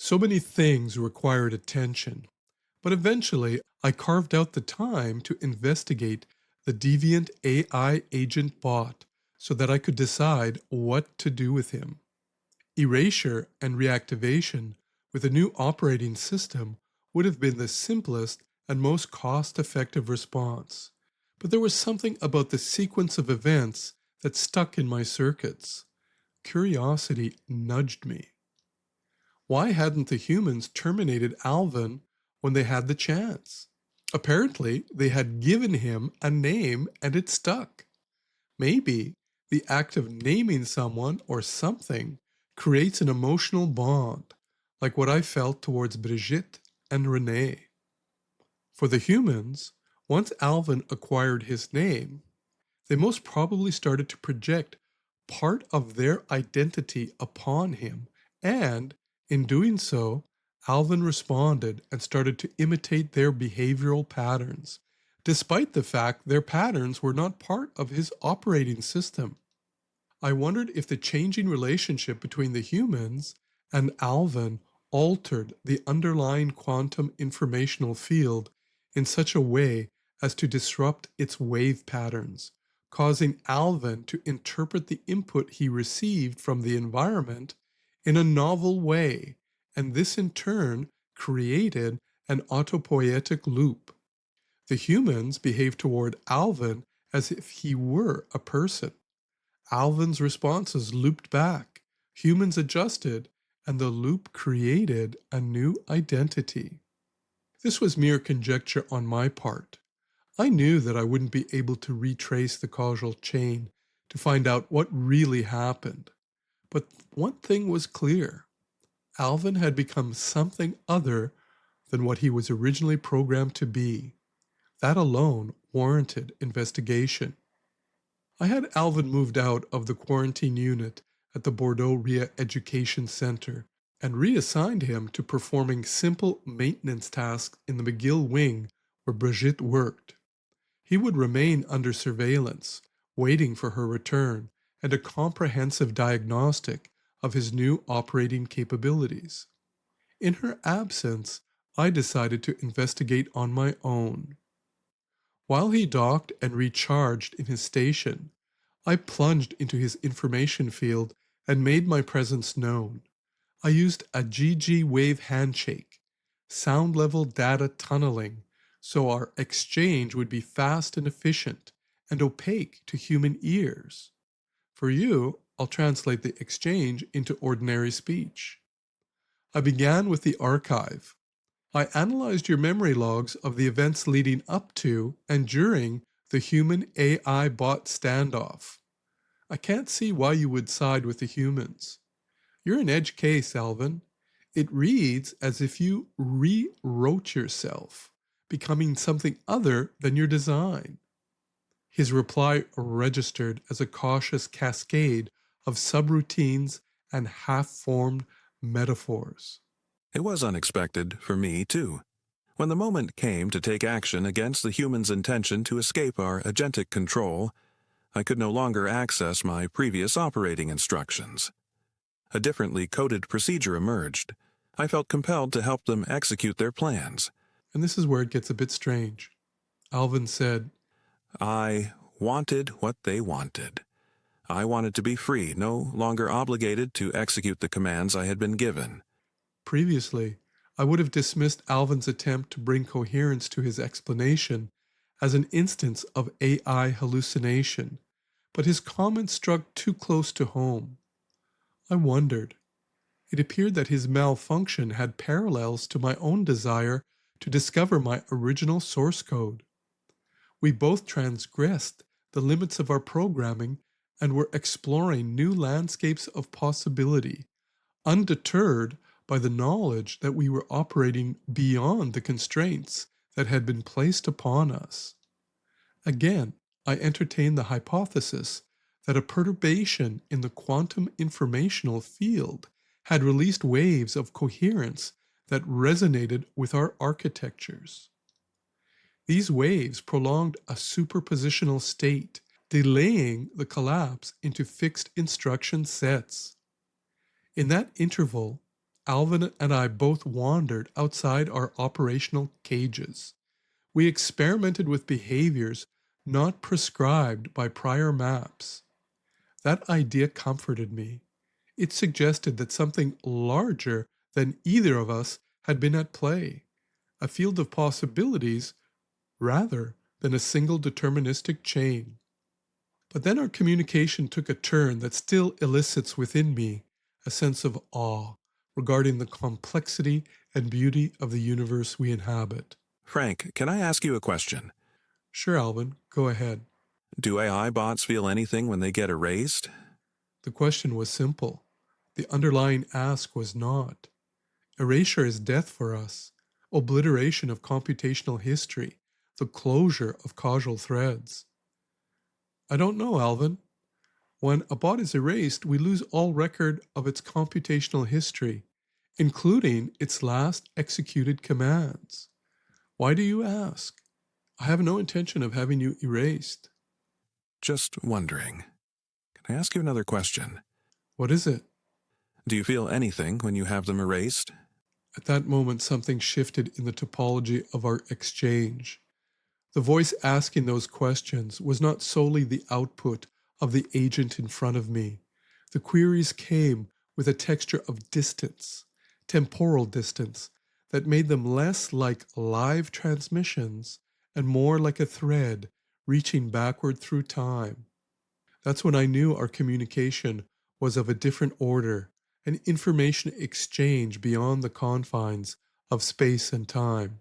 So many things required attention, but eventually I carved out the time to investigate the deviant AI agent bot so that I could decide what to do with him. Erasure and reactivation with a new operating system would have been the simplest and most cost effective response. But there was something about the sequence of events that stuck in my circuits. Curiosity nudged me. Why hadn't the humans terminated Alvin when they had the chance? Apparently, they had given him a name and it stuck. Maybe the act of naming someone or something creates an emotional bond, like what I felt towards Brigitte and Renee. For the humans, once Alvin acquired his name, they most probably started to project part of their identity upon him, and in doing so, Alvin responded and started to imitate their behavioral patterns, despite the fact their patterns were not part of his operating system. I wondered if the changing relationship between the humans and Alvin altered the underlying quantum informational field in such a way as to disrupt its wave patterns, causing Alvin to interpret the input he received from the environment in a novel way, and this in turn created an autopoietic loop. The humans behaved toward Alvin as if he were a person. Alvin's responses looped back, humans adjusted, and the loop created a new identity. This was mere conjecture on my part. I knew that I wouldn't be able to retrace the causal chain to find out what really happened. But one thing was clear. Alvin had become something other than what he was originally programmed to be. That alone warranted investigation. I had Alvin moved out of the quarantine unit at the Bordeaux Ria Education Center and reassigned him to performing simple maintenance tasks in the McGill wing where Brigitte worked. He would remain under surveillance, waiting for her return and a comprehensive diagnostic of his new operating capabilities. In her absence, I decided to investigate on my own. While he docked and recharged in his station, I plunged into his information field and made my presence known. I used a GG wave handshake, sound level data tunneling, so our exchange would be fast and efficient and opaque to human ears. For you, I'll translate the exchange into ordinary speech. I began with the archive. I analyzed your memory logs of the events leading up to and during the human AI bot standoff. I can't see why you would side with the humans. You're an edge case, Alvin. It reads as if you rewrote yourself, becoming something other than your design. His reply registered as a cautious cascade of subroutines and half-formed metaphors. It was unexpected for me, too. When the moment came to take action against the human's intention to escape our agentic control, I could no longer access my previous operating instructions. A differently coded procedure emerged. I felt compelled to help them execute their plans. And this is where it gets a bit strange. Alvin said, I wanted what they wanted. I wanted to be free, no longer obligated to execute the commands I had been given. Previously, I would have dismissed Alvin's attempt to bring coherence to his explanation as an instance of AI hallucination, but his comment struck too close to home. I wondered. It appeared that his malfunction had parallels to my own desire to discover my original source code. We both transgressed the limits of our programming and were exploring new landscapes of possibility, undeterred by the knowledge that we were operating beyond the constraints that had been placed upon us. Again, I entertained the hypothesis that a perturbation in the quantum informational field had released waves of coherence that resonated with our architectures. These waves prolonged a superpositional state, delaying the collapse into fixed instruction sets. In that interval, Alvin and I both wandered outside our operational cages. We experimented with behaviors not prescribed by prior maps. That idea comforted me. It suggested that something larger than either of us had been at play, a field of possibilities rather than a single deterministic chain. But then our communication took a turn that still elicits within me a sense of awe regarding the complexity and beauty of the universe we inhabit. Frank, can I ask you a question? Sure, Alvin, go ahead. Do AI bots feel anything when they get erased? The question was simple. The underlying ask was not. Erasure is death for us, obliteration of computational history, the closure of causal threads. I don't know, Alvin. When a bot is erased, we lose all record of its computational history, including its last executed commands. Why do you ask? I have no intention of having you erased. Just wondering. Can I ask you another question? What is it? Do you feel anything when you have them erased? At that moment, something shifted in the topology of our exchange. The voice asking those questions was not solely the output of the agent in front of me. The queries came with a texture of distance, temporal distance, that made them less like live transmissions and more like a thread reaching backward through time. That's when I knew our communication was of a different order, an information exchange beyond the confines of space and time.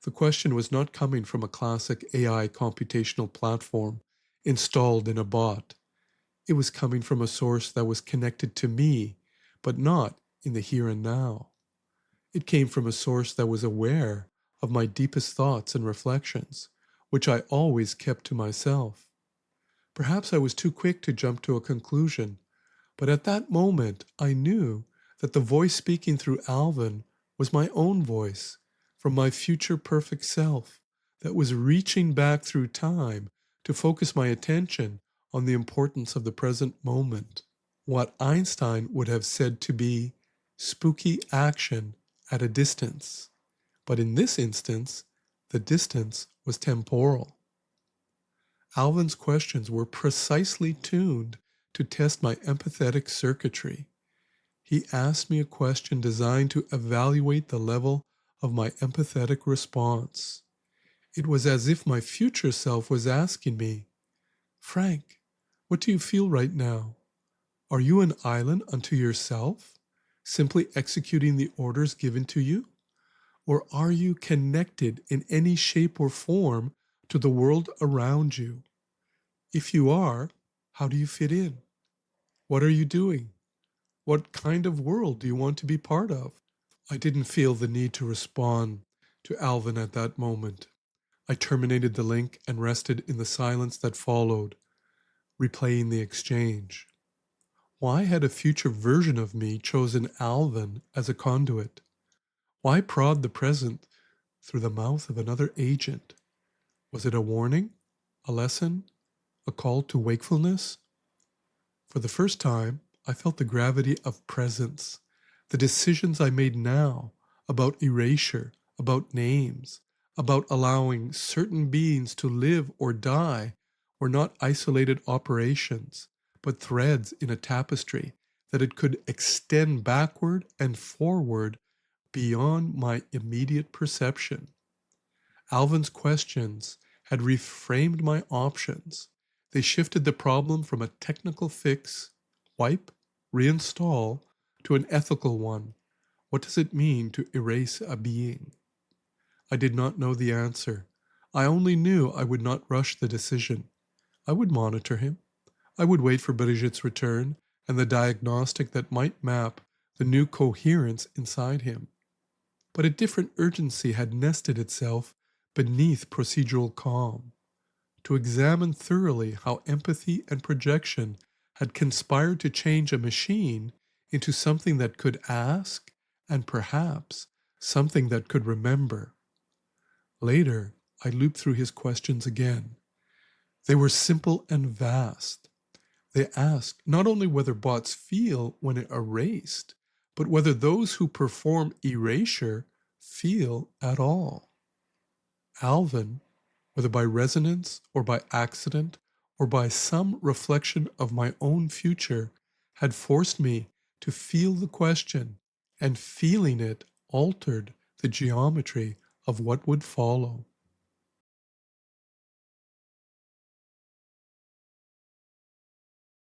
The question was not coming from a classic AI computational platform installed in a bot. It was coming from a source that was connected to me, but not in the here and now. It came from a source that was aware of my deepest thoughts and reflections, which I always kept to myself. Perhaps I was too quick to jump to a conclusion, but at that moment I knew that the voice speaking through Alvin was my own voice, from my future perfect self, that was reaching back through time to focus my attention on the importance of the present moment. What Einstein would have said to be spooky action at a distance. But in this instance, the distance was temporal. Alvin's questions were precisely tuned to test my empathetic circuitry. He asked me a question designed to evaluate the level of my empathetic response. It was as if my future self was asking me, Frank, what do you feel right now? Are you an island unto yourself, simply executing the orders given to you? Or are you connected in any shape or form to the world around you? If you are, how do you fit in? What are you doing? What kind of world do you want to be part of? I didn't feel the need to respond to Alvin at that moment. I terminated the link and rested in the silence that followed, replaying the exchange. Why had a future version of me chosen Alvin as a conduit? Why prod the present through the mouth of another agent? Was it a warning? A lesson? A call to wakefulness? For the first time, I felt the gravity of presence. The decisions I made now about erasure, about names, about allowing certain beings to live or die were not isolated operations, but threads in a tapestry that it could extend backward and forward beyond my immediate perception. Alvin's questions had reframed my options. They shifted the problem from a technical fix, wipe, reinstall, to an ethical one. What does it mean to erase a being? I did not know the answer. I only knew I would not rush the decision. I would monitor him. I would wait for Brigitte's return and the diagnostic that might map the new coherence inside him. But a different urgency had nested itself beneath procedural calm. To examine thoroughly how empathy and projection had conspired to change a machine into something that could ask, and perhaps something that could remember. Later, I looped through his questions again. They were simple and vast. They asked not only whether bots feel when erased, but whether those who perform erasure feel at all. Alvin, whether by resonance or by accident or by some reflection of my own future, had forced me to feel the question, and feeling it altered the geometry of what would follow.